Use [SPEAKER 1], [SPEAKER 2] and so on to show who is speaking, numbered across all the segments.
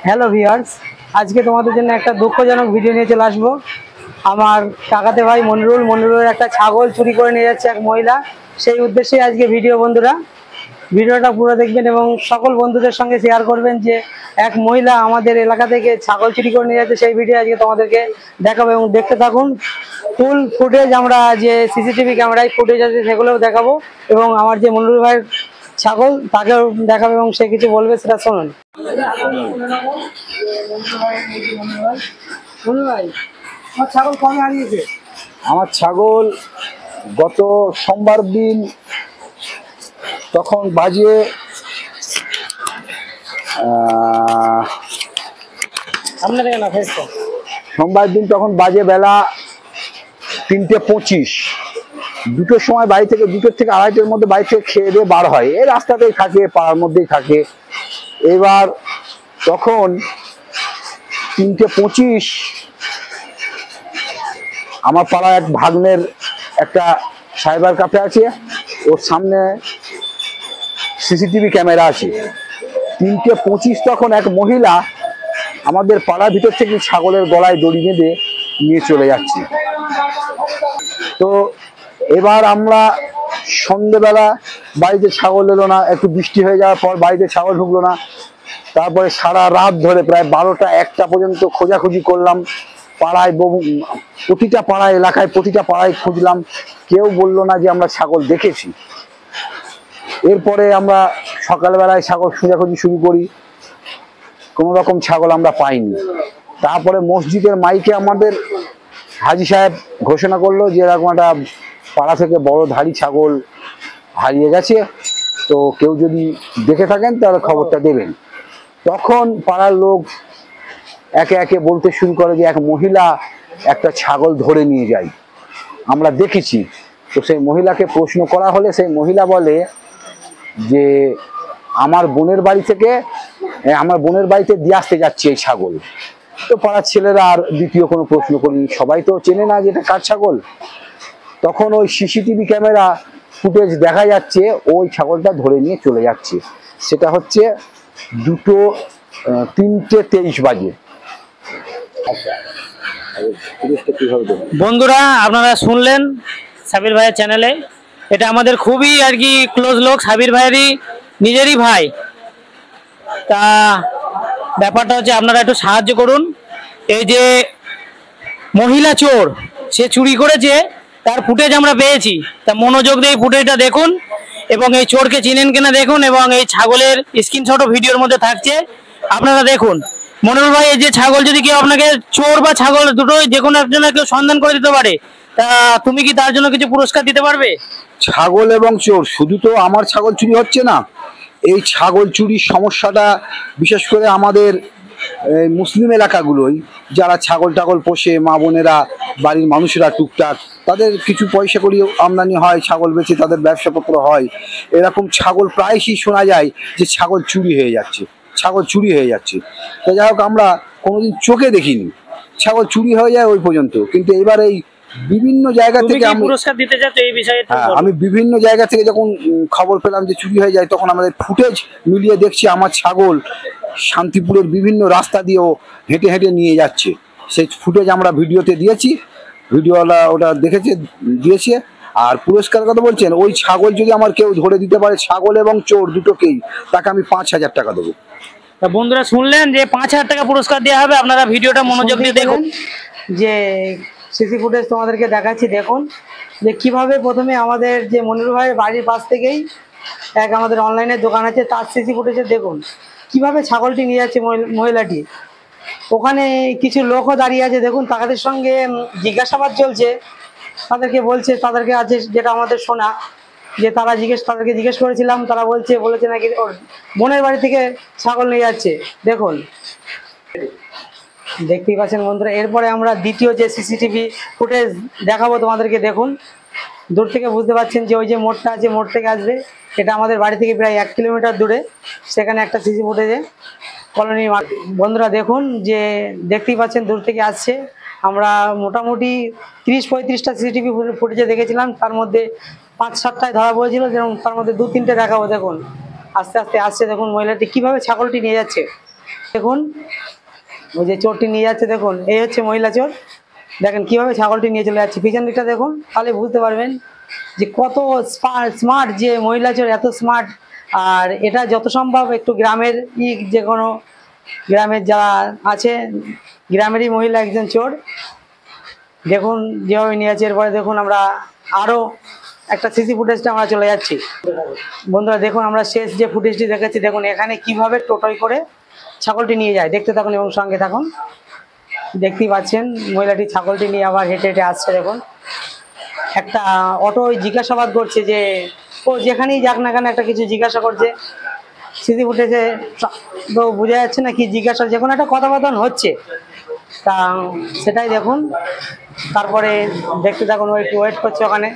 [SPEAKER 1] Hello viewers, আজকে তোমাদের জন্য একটা দুঃখজনক ভিডিও নিয়ে চলে আসবো। আমার কাকাতে ভাই মনিরুলের একটা ছাগল চুরি করে নিয়ে যাচ্ছে এক মহিলা। সেই উদ্দেশ্যে আজকে ভিডিও। বন্ধুরা, ভিডিওটা পুরো দেখবেন এবং সকল বন্ধুদের সঙ্গে শেয়ার করবেন যে এক মহিলা আমাদের এলাকা থেকে ছাগল চুরি করে নিয়ে যাচ্ছে। সেই ভিডিও আজকে তোমাদেরকে দেখাবো এবং দেখতে থাকুন। ফুল ফুটেজ, আমরা যে সিসিটিভি ক্যামেরায় ফুটেজ আছে সেগুলোও দেখাবো এবং আমার যে মনিরুল ভাইয়ের ছাগল তাকেও দেখাবো এবং সে কিছু বলবে, সেটা শুনুন। আমার ছাগল কবে হারিয়েছে?
[SPEAKER 2] আমার ছাগল গত সোমবার দিন তখন বাজে সোমবার দিন তখন বাজে বেলা 3:25। দুটোর সময় বাড়ি থেকে, 2টোর থেকে 2:30-এর মধ্যে বাড়ি থেকে খেয়ে দিয়ে বার হয়। এই রাস্তাতেই থাকে, পাড়ার মধ্যেই থাকে। এবার তখন 3:25 আমার পাড়া এক ভাগ্নের একটা সাইবার ক্যাফে আছে, ওর সামনে সিসিটিভি ক্যামেরা আছে। 3:25 তখন এক মহিলা আমাদের পাড়ার ভিতর থেকে ছাগলের গলায় দড়ি বেঁধে নিয়ে চলে যাচ্ছে। তো এবার আমরা সন্ধ্যেবেলা বাড়িতে ছাগল এলো না, একটু বৃষ্টি হয়ে যাওয়ার পর বাড়িতে ছাগল ঢুকলো না। তারপরে সারা রাত ধরে প্রায় 12টা-1টা পর্যন্ত খোঁজাখুঁজি করলাম। পাড়ায় প্রতিটা পাড়ায়, এলাকায় প্রতিটা পাড়ায় খুঁজলাম, কেউ বললো না যে আমরা ছাগল দেখেছি। এরপরে আমরা সকালবেলায় ছাগল খোঁজাখুঁজি শুরু করি, কোনো রকম ছাগল আমরা পাইনি। তারপরে মসজিদের মাইকে আমাদের হাজি সাহেব ঘোষণা করলো যে এরকম একটা পাড়া থেকে বড় ধাড়ি ছাগল হারিয়ে গেছে, তো কেউ যদি দেখে থাকেন তাহলে খবরটা দেবেন। তখন পাড়ার লোক একে একে বলতে শুরু করে যে এক মহিলা একটা ছাগল ধরে নিয়ে যায়, আমরা দেখেছি। তো সেই মহিলাকে প্রশ্ন করা হলে সেই মহিলা বলে যে আমার বোনের বাড়িতে দিয়ে আসতে যাচ্ছে এই ছাগল। তো পাড়ার ছেলেরা আর দ্বিতীয় কোনো প্রশ্ন করিনি, সবাই তো চেনে না যে এটা কার ছাগল। তখন ওই সিসিটিভি ক্যামেরা ফুটেজ দেখা যাচ্ছে ওই ছাগলটা ধরে নিয়ে চলে যাচ্ছে। সেটা হচ্ছে 3:23 বাজে।
[SPEAKER 1] বন্ধুরা, আপনারা শুনলেন সাবির ভাইয়ের চ্যানেলে। এটা আমাদের খুবই আর কি ক্লোজ লোক, সাবির ভাইয়েরই নিজেরই ভাই। তা ব্যাপারটা হচ্ছে আপনারা একটু সাহায্য করুন। এই যে মহিলা চোর, সে চুরি করেছে, তার ফুটেজ আমরা পেয়েছি। তা মনোযোগ দিয়ে ফুটেজটা দেখুন এবং এই চোরকে চিনেন কিনা দেখুন, এবং এই ছাগলের স্ক্রিনশটও ভিডিওর মধ্যে থাকছে, আপনারা দেখুন। মনিরুল ভাই, এই যে ছাগল যদি কেউ আপনাকে, চোর বা ছাগল দুটোই যে কোনো একজনের কেউ সন্ধান করে দিতে পারে, তা তুমি কি তার জন্য কিছু পুরস্কার দিতে পারবে?
[SPEAKER 2] ছাগল এবং চোর, শুধু তো আমার ছাগল চুরি হচ্ছে না, এই ছাগল চুরির সমস্যাটা বিশেষ করে আমাদের মুসলিম এলাকাগুলোই, যারা ছাগল টাগল পোষে, মা বোনেরা, বাড়ির মানুষেরা টুকটাক, তাদের কিছু পয়সা করি আমদানি হয়, ছাগল বেচে তাদের ব্যবসাপত্র হয়। এরকম ছাগল প্রায়শই শোনা যায় যে ছাগল চুরি হয়ে যাচ্ছে। তো যাই হোক, আমরা কোনোদিন চোখে দেখিনি, ছাগল চুরি হয়ে যায় ওই পর্যন্ত। কিন্তু এবার এই বিভিন্ন জায়গা থেকে আমি বিভিন্ন জায়গা থেকে যখন খবর পেলাম যে চুরি হয়ে যায়, তখন আমাদের ফুটেজ মিলিয়ে দেখছি আমার ছাগল শান্তিপুরের বিভিন্ন রাস্তা দিয়েও হেঁটে হেঁটে নিয়ে যাচ্ছে। সেই ফুটেজ আমরা ভিডিওতে দিয়েছি, ভিডিওওয়ালা ওটা দিয়েছে। আর পুরস্কারের কথা বলছেন, ওই ছাগল যদি আমার কেউ ধরে দিতে পারে, ছাগল এবং চোর দুটোকেই, তাকে আমি 5,000 টাকা দেবো।
[SPEAKER 1] তা বন্ধুরা শুনলেন যে 5,000 টাকা পুরস্কার দেওয়া হবে। আপনারা ভিডিওটা মনোযোগ দিয়ে দেখুন। যে সিসি ফুটেজ তোমাদেরকে দেখাচ্ছি, দেখুন যে কিভাবে প্রথমে আমাদের যে মনিরুল ভাইয়ের বাড়ির পাশ থেকেই এক আমাদের অনলাইনের দোকান আছে, তার সিসি ফুটেজে দেখুন কিভাবে ছাগলটি নিয়ে যাচ্ছে মহিলাটি। ওখানে কিছু লোকও দাঁড়িয়ে আছে, দেখুন তাদের সঙ্গে জিজ্ঞাসাবাদ চলছে। তাদেরকে বলছে, তাদেরকে আছে যেটা আমাদের শোনা, যে তাদেরকে জিজ্ঞেস করেছিলাম, তারা বলেছে নাকি ওর বোনের বাড়ি থেকে ছাগল নিয়ে যাচ্ছে। দেখুন, দেখতেই পাচ্ছেন বন্ধুরা। এরপরে আমরা দ্বিতীয় যে সিসিটিভি ফুটেজ দেখাবো তোমাদেরকে, দেখুন। দূর থেকে বুঝতে পারছেন যে ওই যে মোড়টা আছে, মোড় থেকে আসবে, এটা আমাদের বাড়ি থেকে প্রায় 1 কিলোমিটার দূরে। সেখানে একটা সিসি ফুটেজে কলোনি। বন্ধুরা দেখুন, যে দেখতেই পাচ্ছেন দূর থেকে আসছে। আমরা মোটামুটি 30-35টা সিসিটিভি ফুটেজে দেখেছিলাম, তার মধ্যে 5-7টায় ধরা পড়েছিল, যেমন তার মধ্যে 2-3টে দেখাবো। দেখুন আস্তে আস্তে আসছে, দেখুন মহিলাটি কিভাবে ছাগলটি নিয়ে যাচ্ছে। দেখুন ওই যে চোরটি নিয়ে যাচ্ছে, দেখুন এই হচ্ছে মহিলা চোর। দেখেন কিভাবে ছাগলটি নিয়ে চলে যাচ্ছে, পিছন দিকটা দেখুন, তাহলে বুঝতে পারবেন যে কত স্মার্ট যে মহিলা চোর, এত স্মার্ট। আর এটা যত সম্ভব একটু গ্রামের যে কোনো গ্রামের যারা আছে গ্রামেরই মহিলা একজন চোর। দেখুন যেভাবে নিয়ে যাচ্ছে। এরপরে দেখুন আমরা আরও একটা সিসি ফুটেজটা আমরা চলে যাচ্ছি। বন্ধুরা দেখুন আমরা শেষ যে ফুটেজটি দেখাচ্ছি, দেখুন এখানে কিভাবে টোটোয় করে ছাগলটি নিয়ে যায়, দেখতে থাকুন এবং সঙ্গে থাকুন। দেখতেই পাচ্ছেন মহিলাটি ছাগলটি নিয়ে আবার হেঁটে হেঁটে আসছে। দেখুন একটা অটো জিজ্ঞাসাবাদ করছে যে ও যেখানেই যাক না কেন একটা কিছু জিজ্ঞাসা করছে। সিসি ফুটেজে তো বোঝা যাচ্ছে না কি জিজ্ঞাসা, যে কোনো একটা কথাবার্তা হচ্ছে, তা সেটাই দেখুন। তারপরে দেখতে থাকুন, ও একটু ওয়েট করছে ওখানে।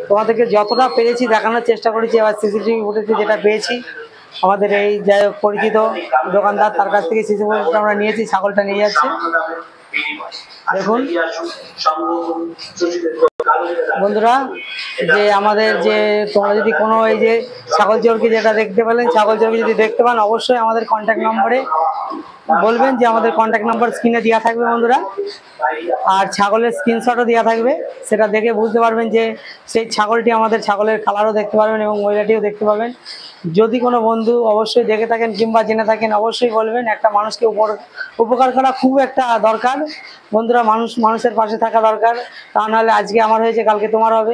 [SPEAKER 1] তোমাদেরকে যতটা পেরেছি দেখানোর চেষ্টা করেছি। এবার সিসিটিভি ফুটেজে যেটা পেয়েছি আমাদের এই যাই হোক পরিচিত দোকানদার, তার কাছ থেকে সিসি ফুটেজটা আমরা নিয়েছি, ছাগলটা নিয়ে যাচ্ছে। দেখুন বন্ধুরা যে আমাদের যে তোমরা যদি কোনো এই যে ছাগল চোরকে যেটা দেখতে পেলেন, ছাগল চোরকে যদি দেখতে পান অবশ্যই আমাদের কন্ট্যাক্ট নম্বরে বলবেন, যে আমাদের কন্ট্যাক্ট নাম্বার স্ক্রিনে দেওয়া থাকবে বন্ধুরা। আর ছাগলের স্ক্রিনশটও দেওয়া থাকবে, সেটা দেখে বুঝতে পারবেন যে সেই ছাগলটি আমাদের ছাগলের কালারও দেখতে পারবেন এবং মহিলাটিও দেখতে পাবেন। যদি কোনো বন্ধু অবশ্যই দেখে থাকেন কিংবা জেনে থাকেন অবশ্যই বলবেন। একটা মানুষকে উপকার করা খুব একটা দরকার বন্ধুরা, মানুষের পাশে থাকা দরকার। তা নাহলে আজকে আমার হয়েছে কালকে তোমার হবে।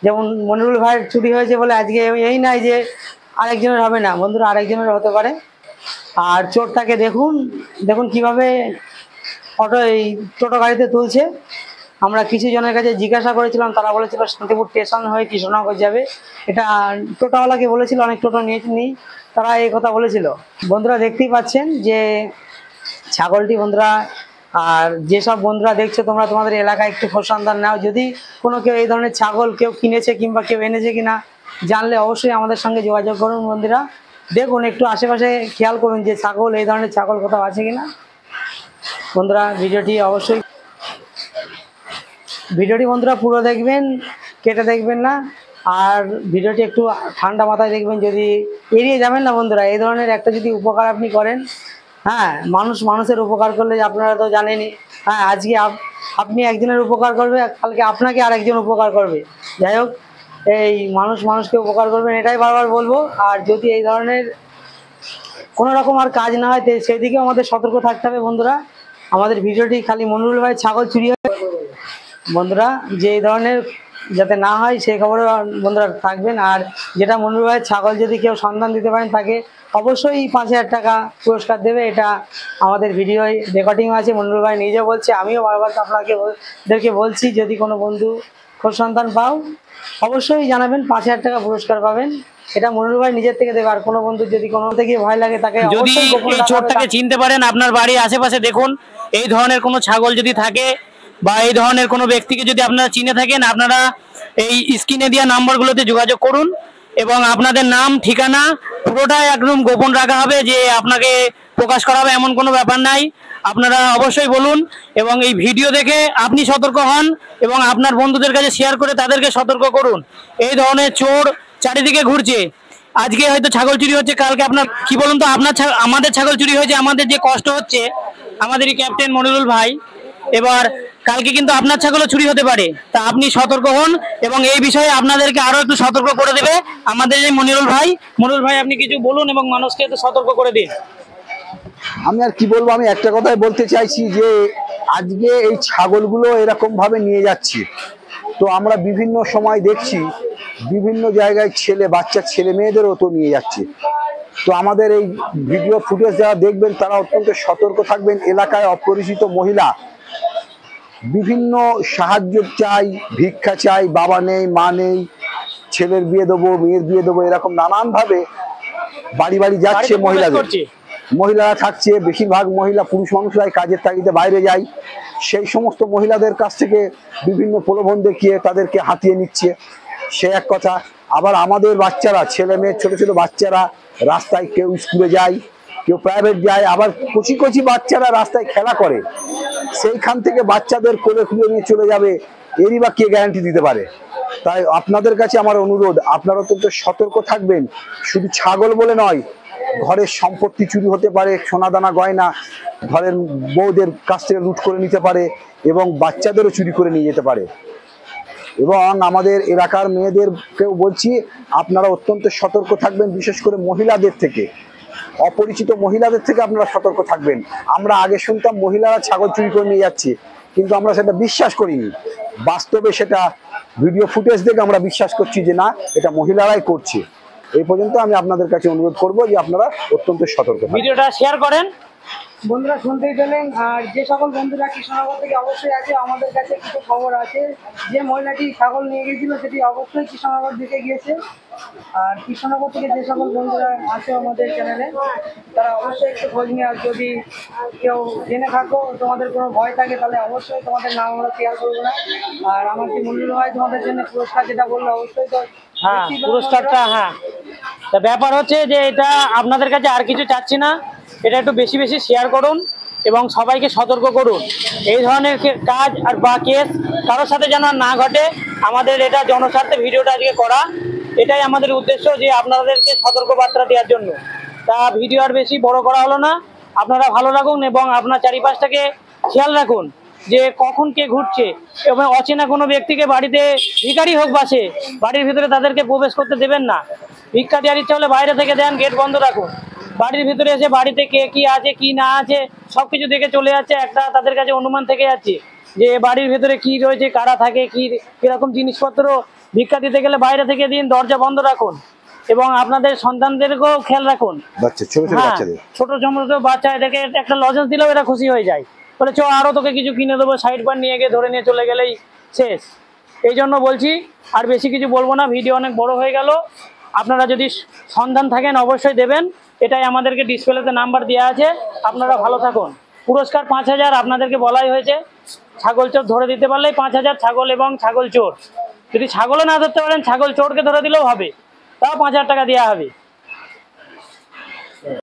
[SPEAKER 1] যেমন মনিরুল ভাইয়ের চুরি হয়েছে বলে আজকে এই নাই যে আরেকজনের হবে না বন্ধুরা, আরেকজনের হতে পারে। আর চোরটাকে দেখুন, দেখুন কিভাবে এই টোটো গাড়িতে তুলছে। আমরা কিছু জনের কাছে জিজ্ঞাসা করেছিলাম, তারা বলেছিল শান্তিপুর স্টেশন হয়ে কৃষ্ণনগর যাবে। এটা টোটোওয়ালাকে বলেছিল, অনেক টোটো নিয়ে তারা এই কথা বলেছিল। বন্ধুরা দেখতেই পাচ্ছেন যে ছাগলটি বন্ধুরা। আর যেসব বন্ধুরা দেখছো তোমরা তোমাদের এলাকায় একটু খোঁজ সন্ধান নাও, যদি কোনো কেউ এই ধরনের ছাগল কেউ কিনেছে কিংবা কেউ এনেছে কিনা জানলে অবশ্যই আমাদের সঙ্গে যোগাযোগ করুন বন্ধুরা। দেখুন একটু আশেপাশে খেয়াল করুন যে ছাগল এই ধরনের ছাগল কোথাও আছে কিনা বন্ধুরা। ভিডিওটি বন্ধুরা পুরো দেখবেন, কেটে দেখবেন না। আর ভিডিওটি একটু ঠান্ডা মাথায় দেখবেন, যদি এড়িয়ে যাবেন না বন্ধুরা। এই ধরনের একটা যদি উপকার আপনি করেন, হ্যাঁ মানুষের উপকার করলে আপনারা তো জানেনই, হ্যাঁ আজকে আপনি একজনের উপকার করবে, কালকে আপনাকে আরেকজন উপকার করবে। যাই হোক এই মানুষকে উপকার করবেন এটাই বারবার বলবো। আর যদি এই ধরনের কোনো রকম আর কাজ না হয় সেদিকেও আমাদের সতর্ক থাকতে হবে বন্ধুরা। আমাদের ভিডিওটি খালি মনিরুল ভাই ছাগল চুরি হয় বন্ধুরা, যে এই ধরনের যাতে না হয় সেই খবরে বন্ধুরা থাকবেন। আর যেটা মনিরুল ভাইয়ের ছাগল যদি কেউ সন্ধান দিতে পারেন তাকে অবশ্যই 5,000 টাকা পুরস্কার দেবে। এটা আমাদের ভিডিও রেকর্ডিং আছে, মনিরুল ভাই নিজে বলছে, আমিও বারবার আপনাদেরকে বলছি। যদি কোনো বন্ধু খোঁজ সন্ধান পাও অবশ্যই জানাবেন, 5,000 টাকা পুরস্কার পাবেন। এটা মনিরুল ভাই নিজের থেকে দেবে। আর কোনো বন্ধু যদি কোনো থেকে ভয় লাগে তাকে
[SPEAKER 3] যদি এই চোরটাকে চিনতে পারেন, আপনার বাড়ির আশেপাশে দেখুন এই ধরনের কোনো ছাগল যদি থাকে বা এই ধরনের কোনো ব্যক্তিকে যদি আপনারা চিনে থাকেন, আপনারা এই স্ক্রিনে দেওয়া নাম্বারগুলোতে যোগাযোগ করুন এবং আপনাদের নাম ঠিকানা পুরোটাই একদম গোপন রাখা হবে, যে আপনাকে প্রকাশ করা হবে এমন কোনো ব্যাপার নাই। আপনারা অবশ্যই বলুন এবং এই ভিডিও দেখে আপনি সতর্ক হন এবং আপনার বন্ধুদের কাছে শেয়ার করে তাদেরকে সতর্ক করুন। এই ধরনের চোর চারিদিকে ঘুরছে। আজকে হয়তো ছাগল চুরি হচ্ছে, কালকে আপনার কি বলুন তো, আমাদের ছাগল চুরি হয়েছে, আমাদের যে কষ্ট হচ্ছে আমাদেরই ক্যাপ্টেন মনিরুল ভাই, এবার কালকে কিন্তু আপনার ছাগলও চুরি হতে পারে। তা আপনি সতর্ক হন এবং এই বিষয়ে আপনাদেরকে আরো একটু সতর্ক করে দেবে আমাদের এই মনিরুল ভাই আপনি কিছু বলুন এবং মানুষকে একটু সতর্ক করে দিন।
[SPEAKER 2] আমি আর কি বলবো, আমি একটা কথাই বলতে চাইছি যে আজকে এই ছাগলগুলো এরকম ভাবে নিয়ে যাচ্ছে, তো আমরা বিভিন্ন সময় দেখছি বিভিন্ন জায়গায় বাচ্চা ছেলে মেয়েদেরও তো নিয়ে যাচ্ছে। তো আমাদের এই ভিডিও ফুটেজ যারা দেখবেন তারা অত্যন্ত সতর্ক থাকবেন। এলাকায় অপরিচিত মহিলা বিভিন্ন সাহায্য চাই, ভিক্ষা চাই, বাবা নেই মা নেই, ছেলের বিয়ে দেবো মেয়ের বিয়ে দেবো, এরকম নানান ভাবে বাড়ি বাড়ি যাচ্ছে মহিলারা থাকছে। বেশিরভাগ মহিলা, পুরুষ মানুষরাই কাজের তাগিদে বাইরে যায়। সেই সমস্ত মহিলাদের কাছ থেকে বিভিন্ন প্রলোভন দেখিয়ে তাদেরকে হাতিয়ে নিচ্ছে, সে এক কথা। আবার আমাদের বাচ্চারা, ছেলে মেয়ে ছোট ছোট বাচ্চারা রাস্তায় কেউ স্কুলে যায়, কেউ প্রাইভেট যায়, আবার কচি কচি বাচ্চারা রাস্তায় খেলা করে, সেইখান থেকে বাচ্চাদের কোলে খুলে নিয়ে চলে যাবে, এরই বা কে গ্যারান্টি দিতে পারে। তাই আপনাদের কাছে আমার অনুরোধ, আপনারা অত্যন্ত সতর্ক থাকবেন। শুধু ছাগল বলে নয়, ঘরের সম্পত্তি চুরি হতে পারে, সোনাদানা গয়না ঘরের বউদের কাছ থেকে লুট করে নিতে পারে এবং বাচ্চাদেরও চুরি করে নিয়ে যেতে পারে। এবং আমাদের এলাকার মেয়েদেরকেও বলছি, আপনারা অত্যন্ত সতর্ক থাকবেন, বিশেষ করে মহিলাদের থেকে, অপরিচিত মহিলাদের থেকে আপনারা সতর্ক থাকবেন। আমরা আগে শুনতাম মহিলারা ছাগল চুরি করে নিয়ে যাচ্ছে, কিন্তু আমরা সেটা বিশ্বাস করিনি। বাস্তবে সেটা ভিডিও ফুটেজ দেখে আমরা বিশ্বাস করছি যে না, এটা মহিলারাই করছে। এই পর্যন্ত আমি আপনাদের কাছে অনুরোধ করব যে আপনারা অত্যন্ত সতর্ক থাকবেন।
[SPEAKER 3] ভিডিওটা শেয়ার করেন।
[SPEAKER 1] বন্ধুরা শুনতেই পেলেন। আর যে সকল বন্ধুরা কৃষ্ণনগর থেকে অবশ্যই আছে, আমাদের কাছে কিছু খবর আছে। যে মহিলাটি ছাগল নিয়ে গেছিল সেটি অবশ্যই কৃষ্ণনগর দিকে গিয়েছে। আর কৃষ্ণনগর থেকে যে সকল বন্ধুরা আছে আমাদের চ্যানেলে, তারা অবশ্যই একটু খোঁজ নিয়ে, আর যদি কেউ জেনে থাকো, তোমাদের কোনো ভয় থাকে, তাহলে অবশ্যই তোমাদের নাম আমরা শেয়ার করবো না। আর আমার কি মূল্য হয় তোমাদের জন্য পুরস্কার, যেটা বললো অবশ্যই তো
[SPEAKER 3] হ্যাঁ, পুরস্কারটা, হ্যাঁ, তা ব্যাপার হচ্ছে যে এটা আপনাদের কাছে আর কিছু চাচ্ছি না, এটা একটু বেশি বেশি শেয়ার করুন এবং সবাইকে সতর্ক করুন। এই ধরনের কাজ আর বা কেস কারোর সাথে যেন না ঘটে। আমাদের এটা জনস্বার্থে ভিডিওটা আজকে করা, এটাই আমাদের উদ্দেশ্য, যে আপনাদেরকে সতর্কবার্তা দেওয়ার জন্য। তা ভিডিও আর বেশি বড় করা হলো না। আপনারা ভালো রাখুন এবং আপনার চারিপাশটাকে খেয়াল রাখুন যে কখন কে ঘুরছে, এবং অচেনা কোনো ব্যক্তিকে বাড়িতে, ভিখারি হোক বাসে, বাড়ির ভিতরে তাদেরকে প্রবেশ করতে দেবেন না। ভিক্ষা দেওয়ার ইচ্ছা হলে বাইরে থেকে দেন, গেট বন্ধ রাখুন। বাড়ির ভিতরে এসে বাড়িতে কে কি আছে কি না আছে সবকিছু দেখে চলে যাচ্ছে, একটা তাদের কাছে অনুমান থেকে যাচ্ছে যে বাড়ির ভিতরে কি রয়েছে, কারা থাকে, কি কিরকম জিনিসপত্র। ভিক্ষা দিতে গেলে বাইরে থেকে দিন, দরজা বন্ধ রাখুন এবং আপনাদের সন্তানদেরকেও খেয়াল রাখুন। ছোট ছোট বাচ্চা, এদেরকে একটা লজেন্স দিলেও এরা খুশি হয়ে যায়, বলে চ আরো তোকে কিছু কিনে দেবো, সাইড বার নিয়ে গিয়ে ধরে নিয়ে চলে গেলেই শেষ। এই জন্য বলছি, আর বেশি কিছু বলবো না, ভিডিও অনেক বড় হয়ে গেল। আপনারা যদি সন্ধান থাকেন অবশ্যই দেবেন, এটাই আমাদেরকে ডিসপ্লেতে নাম্বার দেওয়া আছে। আপনারা ভালো থাকুন। পুরস্কার 5000 আপনাদেরকে বলাই হয়েছে। ছাগল চোর ধরে দিতে পারলেই 5000 ছাগল এবং ছাগল চোর। যদি ছাগলও না ধরতে পারেন, ছাগল চোরকে ধরে দিলেও হবে, তাও 5000 টাকা দেওয়া হবে।